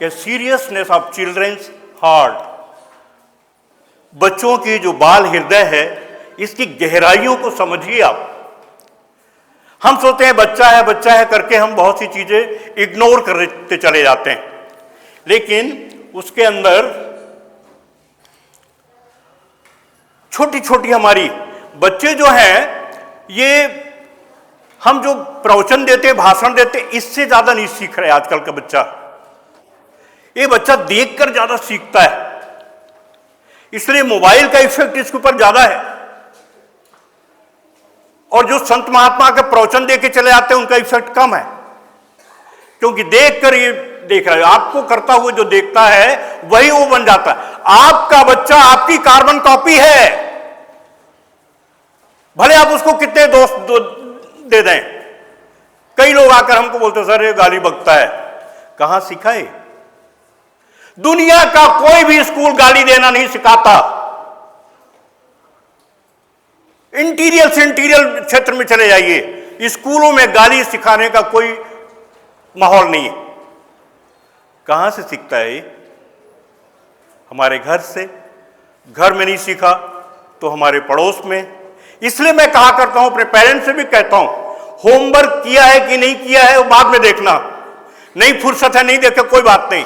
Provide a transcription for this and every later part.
कि seriousness of children's heart, बच्चों की जो बाल हृदय है इसकी गहराइयों को समझिए आप। हम सोचते हैं बच्चा है करके हम बहुत सी चीजें इग्नोर करते चले जाते हैं, लेकिन उसके अंदर छोटी छोटी हमारी बच्चे जो हैं, ये हम जो प्रवचन देते, भाषण देते, इससे ज्यादा नहीं सीख रहे आजकल का बच्चा। ये बच्चा देखकर ज्यादा सीखता है, इसलिए मोबाइल का इफेक्ट इसके ऊपर ज्यादा है। और जो संत महात्मा के प्रवचन देके चले जाते हैं उनका इफेक्ट कम है, क्योंकि देखकर ये देख रहा है, आपको करता हुआ जो देखता है वही वो बन जाता है। आपका बच्चा आपकी कार्बन कॉपी है, भले आप उसको कितने दोस्त दे दें। कई लोग आकर हमको बोलते सर ये गाली बकता है, कहां सीखा है? दुनिया का कोई भी स्कूल गाली देना नहीं सिखाता। इंटीरियर से इंटीरियर क्षेत्र में चले जाइए, स्कूलों में गाली सिखाने का कोई माहौल नहीं है। कहां से सीखता है ये? हमारे घर से। घर में नहीं सीखा तो हमारे पड़ोस में। इसलिए मैं कहा करता हूं, अपने पेरेंट्स से भी कहता हूं, होमवर्क किया है कि नहीं किया है वो बाद में देखना, नहीं फुर्सत है नहीं देखा कोई बात नहीं,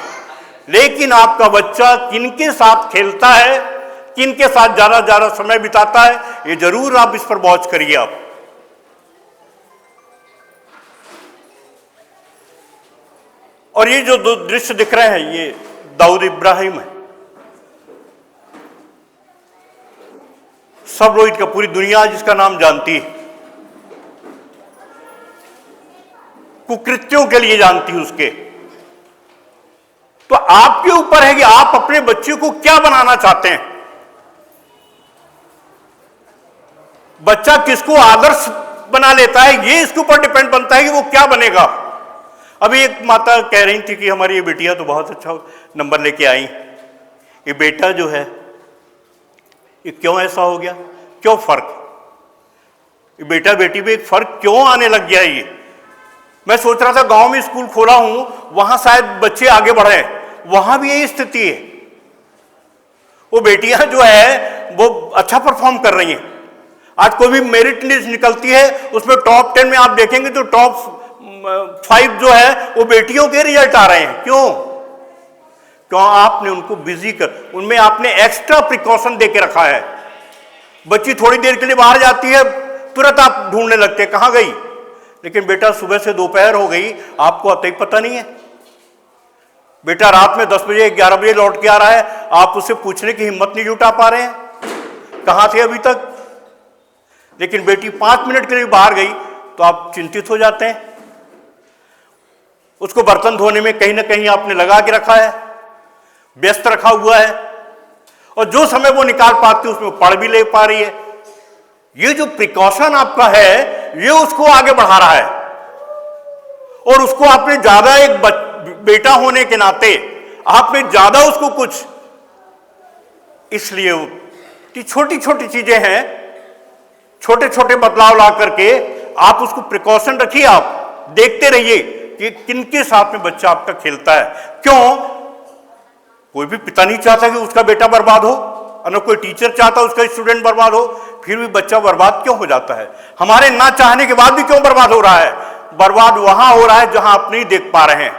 लेकिन आपका बच्चा किनके साथ खेलता है, किनके साथ ज्यादा समय बिताता है, ये जरूर आप इस पर गौर करिए आप। और ये जो दो दृश्य दिख रहे हैं ये दाऊद इब्राहिम है। सब लोग का पूरी दुनिया जिसका नाम जानती है, कुकृत्यों के लिए जानती है उसके। तो आपके ऊपर है कि आप अपने बच्चे को क्या बनाना चाहते हैं। बच्चा किसको आदर्श बना लेता है ये इसके ऊपर डिपेंड बनता है कि वो क्या बनेगा। अभी एक माता कह रही थी कि हमारी ये बेटियां तो बहुत अच्छा नंबर लेके आई, ये बेटा जो है ये क्यों ऐसा हो गया, क्यों फर्क, ये बेटा बेटी में एक फर्क क्यों आने लग गया। ये मैं सोच रहा था गांव में स्कूल खोला हूं, वहां शायद बच्चे आगे बढ़े, वहां भी यही स्थिति है। वो बेटियां जो है वो अच्छा परफॉर्म कर रही हैं। आज कोई भी मेरिट लिस्ट निकलती है उसमें टॉप 10 में आप देखेंगे तो टॉप 5 जो है वो बेटियों के रिजल्ट आ रहे हैं। क्यों आपने उनको बिजी कर, उनमें आपने एक्स्ट्रा प्रिकॉशन देके रखा है। बच्ची थोड़ी देर के लिए बाहर जाती है, तुरंत आप ढूंढने लगते हैं कहां गई, लेकिन बेटा सुबह से दोपहर हो गई आपको अतई पता नहीं है। बेटा रात में 10 बजे 11 बजे लौट के आ रहा है, आप उससे पूछने की हिम्मत नहीं जुटा पा रहे हैं कहां थे अभी तक। लेकिन बेटी 5 मिनट के लिए बाहर गई तो आप चिंतित हो जाते हैं। उसको बर्तन धोने में कहीं ना कहीं आपने लगा के रखा है, व्यस्त रखा हुआ है, और जो समय वो निकाल पाती है उसमें पढ़ भी ले पा रही है। ये जो प्रिकॉशन आपका है ये उसको आगे बढ़ा रहा है। और उसको आपने ज्यादा, एक बेटा होने के नाते आपने ज्यादा उसको कुछ, इसलिए कि छोटी छोटी चीजें हैं, छोटे छोटे बदलाव ला करके आप उसको प्रिकॉशन रखिए। आप देखते रहिए कि किनके साथ में बच्चा आपका खेलता है। क्यों? कोई भी पिता नहीं चाहता कि उसका बेटा बर्बाद हो, और न कोई टीचर चाहता उसका स्टूडेंट बर्बाद हो, फिर भी बच्चा बर्बाद क्यों हो जाता है? हमारे ना चाहने के बाद भी क्यों बर्बाद हो रहा है? बर्बाद वहां हो रहा है जहां आप नहीं देख पा रहे हैं।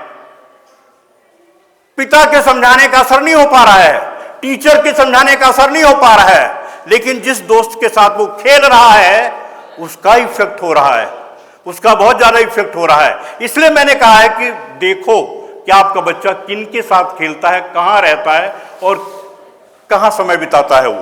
पिता के समझाने का असर नहीं हो पा रहा है, टीचर के समझाने का असर नहीं हो पा रहा है, लेकिन जिस दोस्त के साथ वो खेल रहा है उसका इफेक्ट हो रहा है, उसका बहुत ज्यादा इफेक्ट हो रहा है। इसलिए मैंने कहा है कि देखो कि आपका बच्चा किन के साथ खेलता है, कहां रहता है और कहां समय बिताता है वो।